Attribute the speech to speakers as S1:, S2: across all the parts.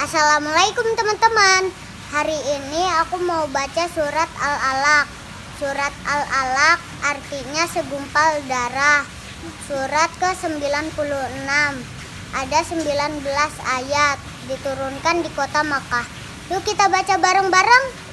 S1: Assalamualaikum teman-teman. Hari ini aku mau baca surat Al-Alaq. Surat Al-Alaq artinya segumpal darah. Surat ke-96. Ada 19 ayat, diturunkan di kota Makkah. Yuk kita baca bareng-bareng.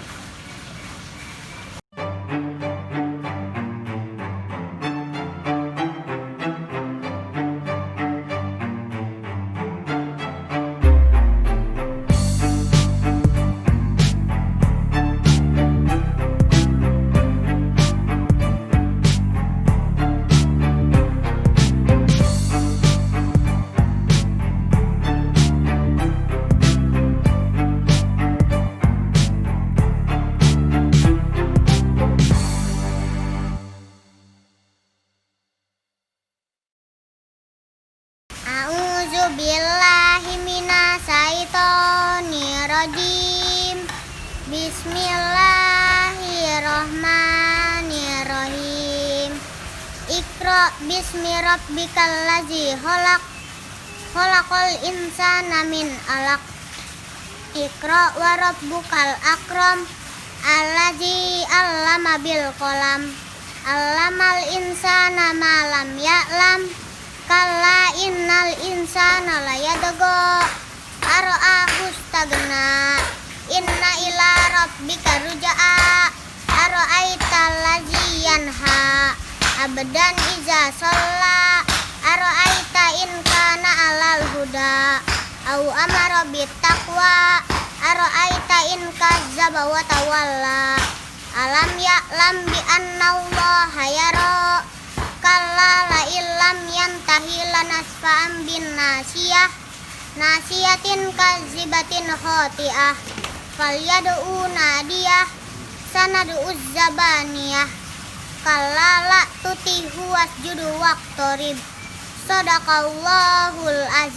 S1: A'udzubillahi minasyaitonirrajim. Bismillahirrahmanirrahim. Iqra bismi rabbikal ladzi khalaq. Khalaqal insana min 'alaq. Iqra wa rabbukal akram. Alladzi 'allama bil qalam. 'Allamal insana ma lam ya'lam. Kalla innal insana layadgha ara'ahu istagna. Inna ila rabbika ruj'a. Ara'aital ladzi yanha abdan iza shalla. Ara'aita in kana 'alal huda au amara bittaqwa. Ara'aita in kazzaba wa tawalla. Alam ya'lam bi annallaha yara. Kalla la illam yantahi lanasfa'an bin nasiyah. Nasiyatin kazibatin khoti'ah. Falyad'u nadiyah. Sanad'u zabaniyah. Kalla la tutihu wasjudu waqtarib. Shadaqallahul azim.